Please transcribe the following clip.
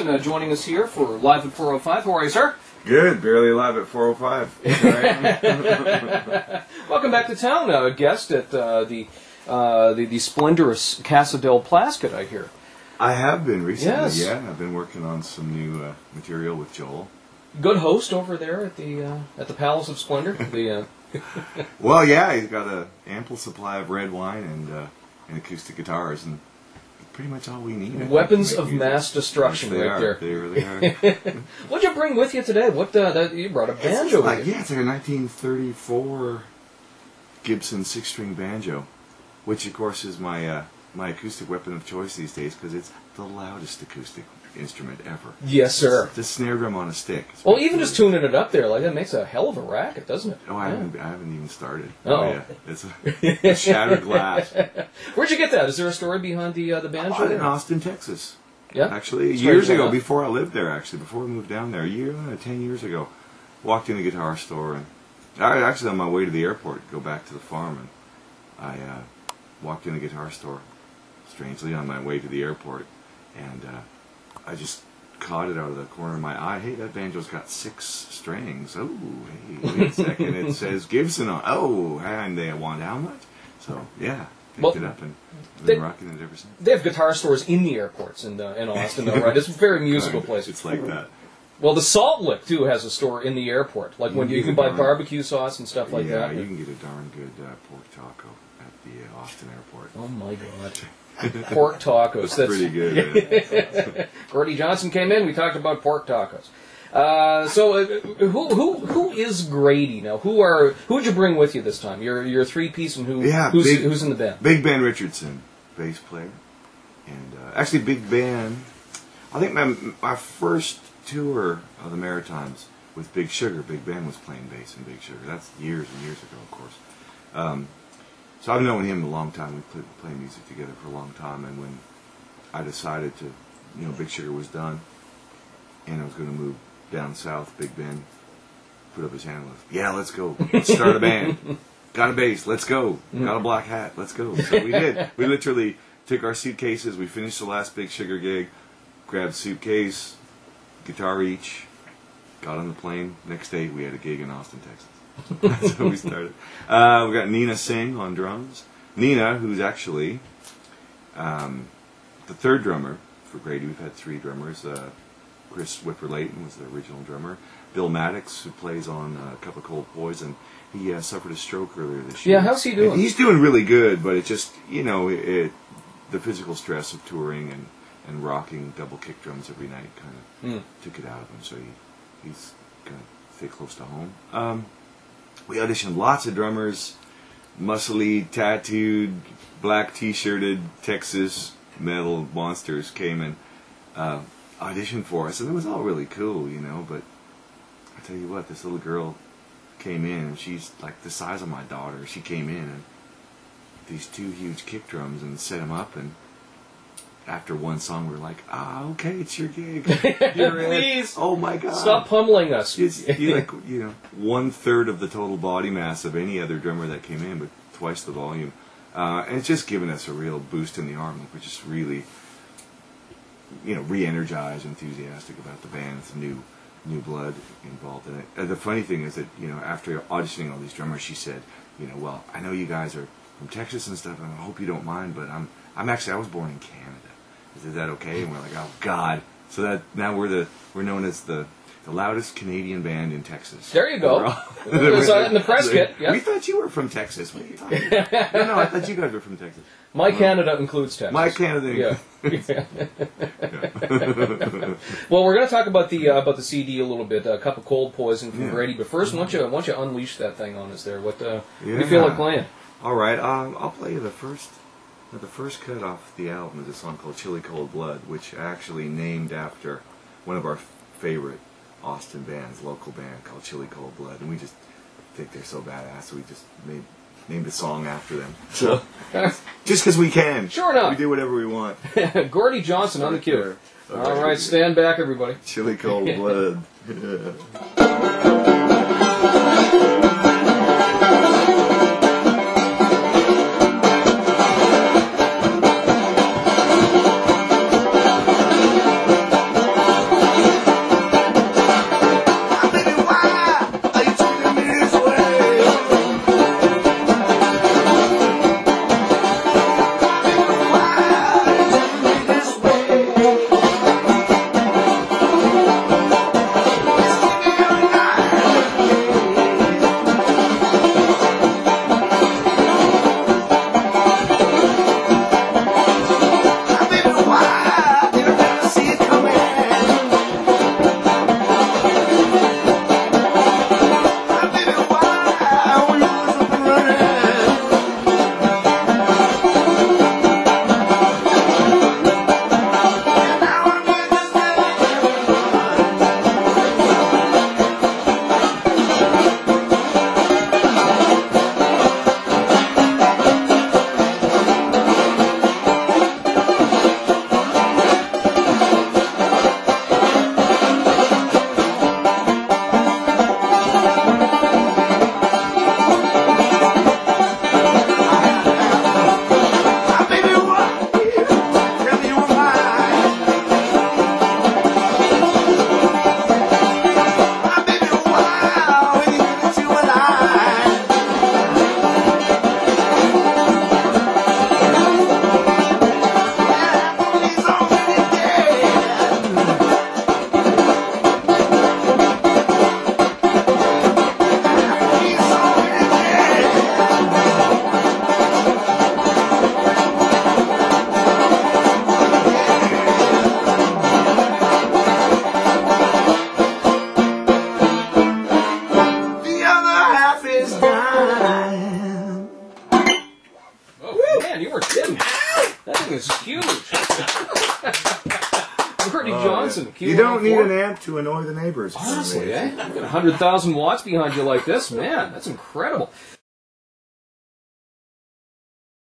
Johnson joining us here for Live at 4:05. How are you, sir? Good, barely live at 4:05. Welcome back to town, guest at the splendorous Casa del Plasket, I hear. I have been recently, yes. Yeah. I've been working on some new material with Joel. Good host over there at the Palace of Splendor. Well, yeah, he's got an ample supply of red wine and acoustic guitars, and pretty much all we need. Weapons of mass destruction, right there. They really are. What'd you bring with you today? You brought a banjo with you. Yeah, it's like a 1934 Gibson 6-string banjo, which of course is my acoustic weapon of choice these days because it's the loudest acoustic instrument ever. Yes, sir. It's a snare drum on a stick. Well, even just tuning it up there like that makes a hell of a racket, doesn't it? Oh, I haven't even started. Oh, yeah. It's a shattered glass. Where'd you get that? Is there a story behind the banjo? I bought it in Austin, Texas. Yeah, actually, years ago, before I lived there. Before we moved down there, 10 years ago, walked in a guitar store, and I actually on my way to the airport, go back to the farm, and I walked in a guitar store, strangely on my way to the airport, and I just caught it out of the corner of my eye. Hey, that banjo's got 6 strings. Oh, hey, wait a second. It says Gibson on. Oh, and they want how much? So, yeah, picked it up and been rocking it ever since. They have guitar stores in the airports in Austin, though, right? It's a very musical place. It's like that. Well, the Salt Lick, too, has a store in the airport. Like when you can buy barbecue sauce and stuff like that. Yeah, you can get a darn good pork taco at the Austin airport. Oh, my God. Pork tacos. That's pretty good. Gordie Johnson came in. We talked about pork tacos. Who is Grady now? Who'd you bring with you this time? Your 3-piece and who's in the band? Big Ben Richardson, bass player, and actually Big Ben. I think my first tour of the Maritimes with Big Sugar, Big Ben was playing bass in Big Sugar. That's years and years ago, of course. So I've known him a long time. We played music together for a long time, and when I decided to, Big Sugar was done, and I was going to move down south, Big Ben put up his hand and was, yeah, let's go. Let's start a band. Got a bass, let's go. Got a black hat, let's go. So we did. We literally took our suitcases, we finished the last Big Sugar gig, grabbed suitcase, guitar each, got on the plane. Next day we had a gig in Austin, Texas. That's how we started. We got Nina Singh on drums. Nina, who's actually the 3rd drummer for Grady. We've had 3 drummers. Chris Whipper-Layton was the original drummer. Bill Maddox, who plays on A Cup of Cold Poison, he suffered a stroke earlier this year. Yeah, how's he doing? And he's doing really good, but it just, the physical stress of touring and rocking double kick drums every night kind of took it out of him. So he's going to stay close to home. We auditioned lots of drummers, muscly, tattooed, black t-shirted Texas metal monsters came and auditioned for us, and it was all really cool, but I tell you what, this little girl came in, and she's like the size of my daughter. She came in, and these 2 huge kick drums, and set them up, and after one song, we were like, okay, it's your gig. Please. Oh, my God. Stop pummeling us. You're like, 1/3 of the total body mass of any other drummer that came in, but twice the volume. And it's just given us a real boost in the arm. We're just really, re-energized, enthusiastic about the band. It's new blood involved in it. The funny thing is that, after auditioning all these drummers, she said, well, I know you guys are from Texas and stuff, and I hope you don't mind, but I was born in Canada. Is that okay? And we're like, oh God! So that now we're known as the loudest Canadian band in Texas. There you go. It was in the press kit. Yeah. We thouut you were from Texas. What are you talking about? No, I thought you guys were from Texas. My Canada includes Texas. My Canada. Yeah. Well, we're going to talk about the CD a little bit. A Cup of Cold Poison from Grady. But first, why don't you unleash that thing on us there? What do you feel like playing? All right, I'll play you the first cut off the album is a song called Chilly Cold Blood, which I actually named after one of our favorite Austin bands, local band called Chilly Cold Blood, and we just think they're so badass, so we just named a song after them. So just because we can. Sure enough. We do whatever we want. Gordie Johnson on the cue. All right, stand back, everybody. Chilly Cold Blood. man, you were kidding. That thing is huge. Gordie Johnson. You don't need an amp to annoy the neighbors. Honestly, eh? You got 100,000 watts behind you like this, man. That's incredible.